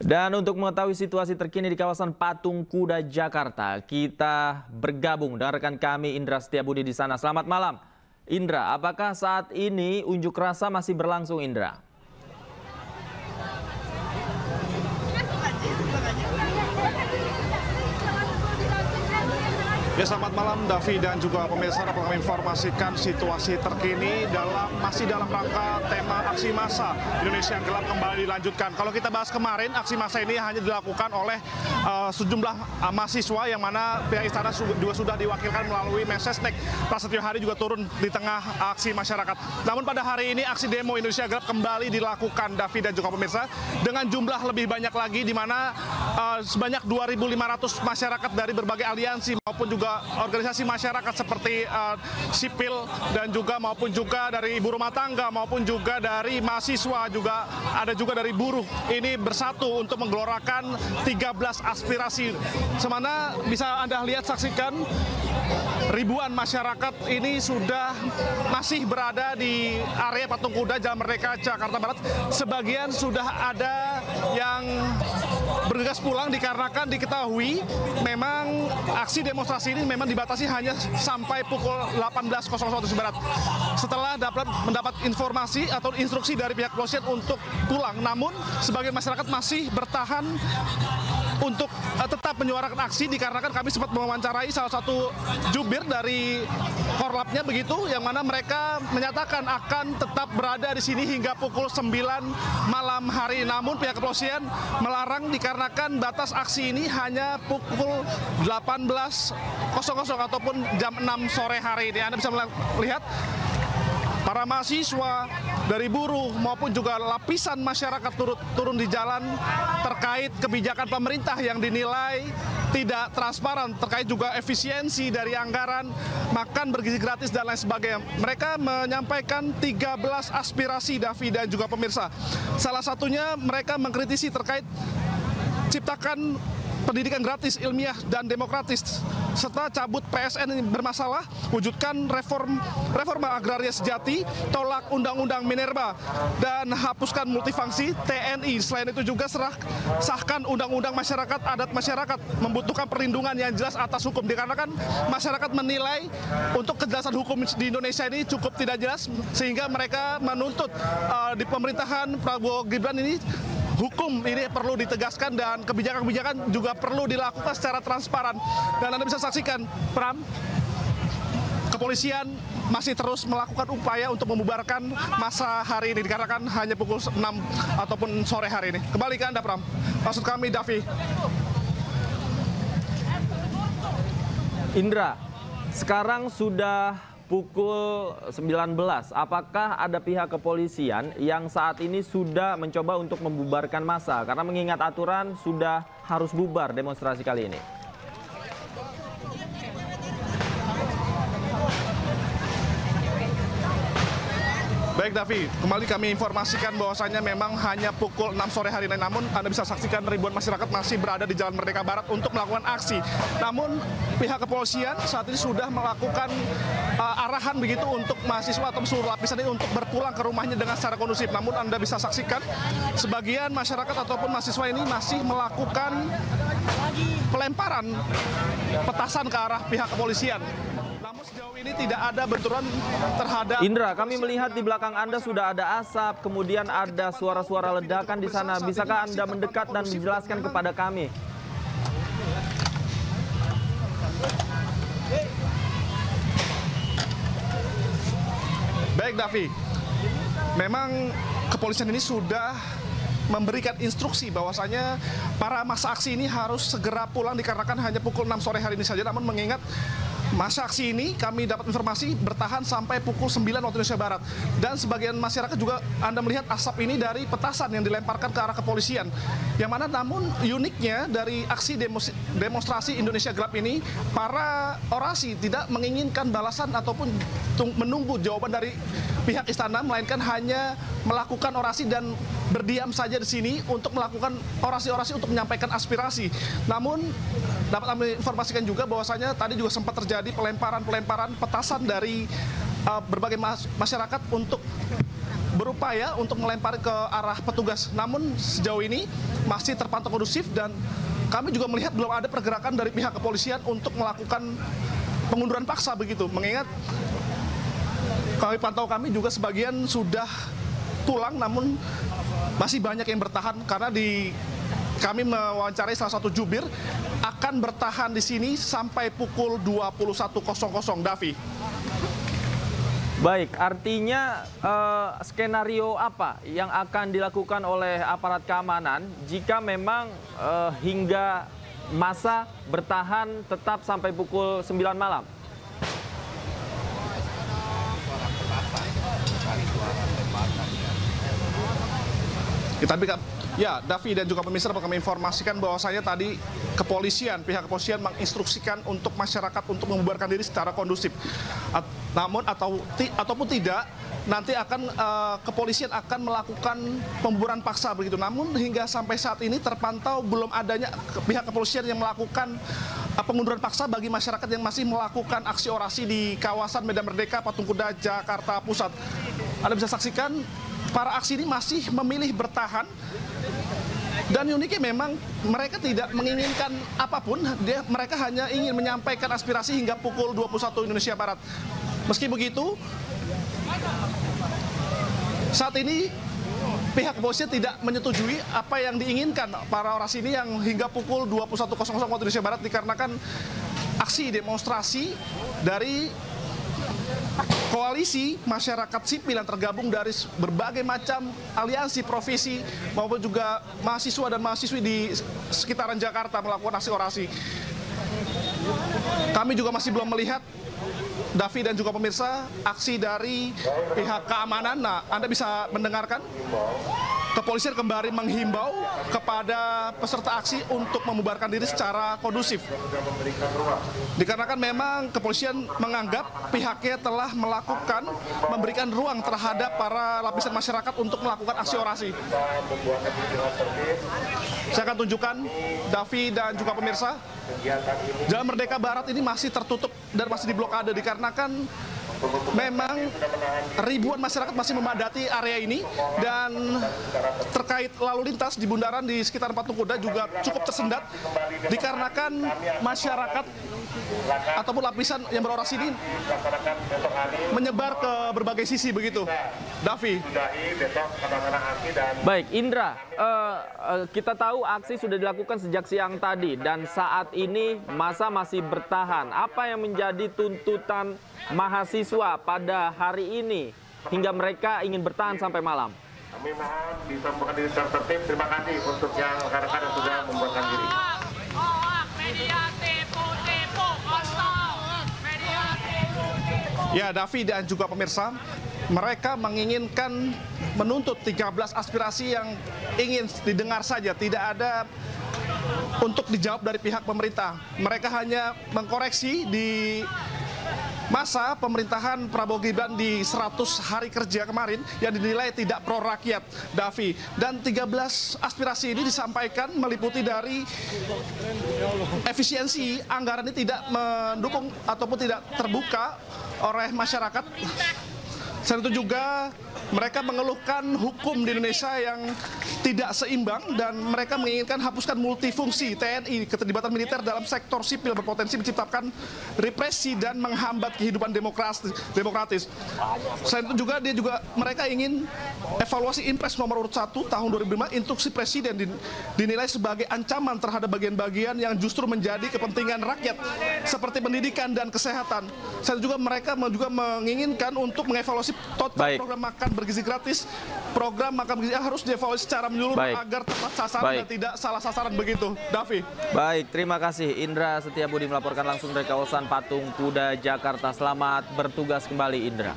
Dan untuk mengetahui situasi terkini di kawasan Patung Kuda Jakarta, kita bergabung dengan rekan kami Indra Setiabudi di sana. Selamat malam, Indra. Apakah saat ini unjuk rasa masih berlangsung, Indra? Ya, selamat malam Davi dan juga pemirsa. Dapat kami informasikan situasi terkini masih dalam rangka tema aksi massa Indonesia yang gelap kembali dilanjutkan. Kalau kita bahas kemarin, aksi massa ini hanya dilakukan oleh sejumlah mahasiswa yang mana pihak istana juga sudah diwakilkan melalui Mensesnek. Prasetyo Hadi juga turun di tengah aksi masyarakat. Namun pada hari ini aksi demo Indonesia gelap kembali dilakukan, Davi dan juga pemirsa, dengan jumlah lebih banyak lagi, di mana sebanyak 2.500 masyarakat dari berbagai aliansi maupun juga organisasi masyarakat seperti sipil dan juga maupun juga dari ibu rumah tangga maupun juga dari mahasiswa, juga ada juga dari buruh, ini bersatu untuk menggelorakan 13 aspirasi. Semana bisa Anda lihat, saksikan ribuan masyarakat ini sudah masih berada di area Patung Kuda Jalan Merdeka Jakarta Barat. Sebagian sudah ada yang bergegas pulang dikarenakan diketahui memang aksi demonstrasi ini memang dibatasi hanya sampai pukul 18.00 Barat. Setelah mendapat informasi atau instruksi dari pihak kepolisian untuk pulang, namun sebagian masyarakat masih bertahan untuk tetap menyuarakan aksi, dikarenakan kami sempat mewawancarai salah satu jubir dari Korlapnya begitu, yang mana mereka menyatakan akan tetap berada di sini hingga pukul 9 malam hari. Namun pihak kepolisian melarang dikarenakan batas aksi ini hanya pukul 18.00 ataupun jam 6 sore hari ini. Anda bisa melihat para mahasiswa dari buruh maupun juga lapisan masyarakat turun di jalan terkait kebijakan pemerintah yang dinilai tidak transparan, terkait juga efisiensi dari anggaran, makan bergizi gratis dan lain sebagainya. Mereka menyampaikan 13 aspirasi, Davi dan juga pemirsa. Salah satunya mereka mengkritisi terkait ciptakan pendidikan gratis, ilmiah, dan demokratis, serta cabut PSN yang bermasalah, wujudkan reforma agraria sejati, tolak Undang-Undang Minerba, dan hapuskan multifungsi TNI. Selain itu juga sahkan Undang-Undang Masyarakat Adat Masyarakat, membutuhkan perlindungan yang jelas atas hukum, dikarenakan masyarakat menilai untuk kejelasan hukum di Indonesia ini cukup tidak jelas, sehingga mereka menuntut di pemerintahan Prabowo Gibran ini hukum ini perlu ditegaskan dan kebijakan-kebijakan juga perlu dilakukan secara transparan. Dan Anda bisa saksikan, Pram, kepolisian masih terus melakukan upaya untuk membubarkan massa hari ini, dikarenakan hanya pukul 6 ataupun sore hari ini. Kembali ke Anda, Pram. Maksud kami, Davi. Indra, sekarang sudah pukul 19. Apakah ada pihak kepolisian yang saat ini sudah mencoba untuk membubarkan massa? Karena mengingat aturan sudah harus bubar demonstrasi kali ini. Baik, Davi, kembali kami informasikan bahwasanya memang hanya pukul 6 sore hari ini. Namun Anda bisa saksikan ribuan masyarakat masih berada di Jalan Merdeka Barat untuk melakukan aksi. Namun pihak kepolisian saat ini sudah melakukan arahan begitu untuk mahasiswa atau seluruh lapisan ini untuk berpulang ke rumahnya dengan secara kondusif. Namun Anda bisa saksikan sebagian masyarakat ataupun mahasiswa ini masih melakukan pelemparan petasan ke arah pihak kepolisian. Namun sejauh ini tidak ada benturan terhadap... Indra, kami melihat di belakang Anda sudah ada asap, kemudian ada suara-suara ledakan di sana. Bisakah Anda mendekat dan menjelaskan kepada kami? Baik, Davi. Memang kepolisian ini sudah memberikan instruksi bahwasanya para massa aksi ini harus segera pulang dikarenakan hanya pukul 6 sore hari ini saja. Namun mengingat masa aksi ini kami dapat informasi bertahan sampai pukul 9 waktu Indonesia Barat. Dan sebagian masyarakat juga Anda melihat asap ini dari petasan yang dilemparkan ke arah kepolisian. Yang mana namun uniknya dari aksi demonstrasi Indonesia Gelap ini, para orasi tidak menginginkan balasan ataupun menunggu jawaban dari pihak istana, melainkan hanya melakukan orasi dan berdiam saja di sini untuk melakukan orasi-orasi untuk menyampaikan aspirasi. Namun dapat kami informasikan juga bahwasanya tadi juga sempat terjadi pelemparan petasan dari berbagai masyarakat untuk berupaya untuk melempar ke arah petugas. Namun sejauh ini masih terpantau kondusif dan kami juga melihat belum ada pergerakan dari pihak kepolisian untuk melakukan pengunduran paksa begitu. Mengingat kami pantau kami juga sebagian sudah pulang, namun masih banyak yang bertahan karena kami mewawancarai salah satu jubir akan bertahan di sini sampai pukul 21.00. Davi. Baik, artinya skenario apa yang akan dilakukan oleh aparat keamanan jika memang hingga masa bertahan tetap sampai pukul 9 malam? Ya, Davi dan juga pemirsa, dapat kami informasikan bahwasanya tadi pihak kepolisian menginstruksikan untuk masyarakat untuk membubarkan diri secara kondusif. Namun ataupun tidak, nanti kepolisian akan melakukan pembubaran paksa begitu. Namun hingga sampai saat ini terpantau belum adanya pihak kepolisian yang melakukan pengunduran paksa bagi masyarakat yang masih melakukan aksi orasi di kawasan Medan Merdeka, Patung Kuda, Jakarta Pusat. Anda bisa saksikan para aksi ini masih memilih bertahan. Dan uniknya memang mereka tidak menginginkan apapun, mereka hanya ingin menyampaikan aspirasi hingga pukul 21 Indonesia Barat. Meski begitu, saat ini pihak kepolisian tidak menyetujui apa yang diinginkan para orasi ini yang hingga pukul 21.00 waktu Indonesia Barat, dikarenakan aksi demonstrasi dari koalisi masyarakat sipil yang tergabung dari berbagai macam aliansi profesi maupun juga mahasiswa dan mahasiswi di sekitaran Jakarta melakukan aksi orasi. Kami juga masih belum melihat, Davi dan juga pemirsa, aksi dari pihak keamanan. Nah, Anda bisa mendengarkan kepolisian kembali menghimbau kepada peserta aksi untuk membubarkan diri secara kondusif. Dikarenakan memang kepolisian menganggap pihaknya telah memberikan ruang terhadap para lapisan masyarakat untuk melakukan aksi orasi. Saya akan tunjukkan, Davi dan juga pemirsa, Jalan Merdeka Barat ini masih tertutup dan masih diblokade dikarenakan memang ribuan masyarakat masih memadati area ini, dan terkait lalu lintas di bundaran di sekitar Patung Kuda juga cukup tersendat dikarenakan masyarakat ataupun lapisan yang berorasi ini menyebar ke berbagai sisi begitu. Davi. Baik, Indra, kita tahu aksi sudah dilakukan sejak siang tadi dan saat ini massa masih bertahan. Apa yang menjadi tuntutan mahasiswa pada hari ini hingga mereka ingin bertahan sampai malam? Kami mohon bisa membuka diri secara tertib. Terima kasih untuk yang rekan-rekan yang sudah membuatkan diri. Ya, Davi dan juga pemirsa, mereka menginginkan menuntut 13 aspirasi yang ingin didengar saja, tidak ada untuk dijawab dari pihak pemerintah. Mereka hanya mengkoreksi di masa pemerintahan Prabowo Gibran di 100 hari kerja kemarin yang dinilai tidak pro rakyat, Davi. Dan 13 aspirasi ini disampaikan meliputi dari efisiensi anggaran ini tidak mendukung ataupun tidak terbuka oleh masyarakat. Selain itu juga mereka mengeluhkan hukum di Indonesia yang tidak seimbang dan mereka menginginkan hapuskan multifungsi TNI. Keterlibatan militer dalam sektor sipil berpotensi menciptakan represi dan menghambat kehidupan demokratis. Selain itu juga mereka ingin evaluasi Impres nomor urut 1 tahun 2005, instruksi presiden dinilai sebagai ancaman terhadap bagian-bagian yang justru menjadi kepentingan rakyat seperti pendidikan dan kesehatan. Selain itu juga mereka juga menginginkan untuk mengevaluasi total program makan bergizi gratis. Program makan bergizi harus dievaluasi secara menyeluruh agar tepat sasaran dan tidak salah sasaran begitu, Davi. Baik, terima kasih Indra Setiabudi melaporkan langsung dari kawasan Patung Kuda, Jakarta. Selamat bertugas kembali, Indra.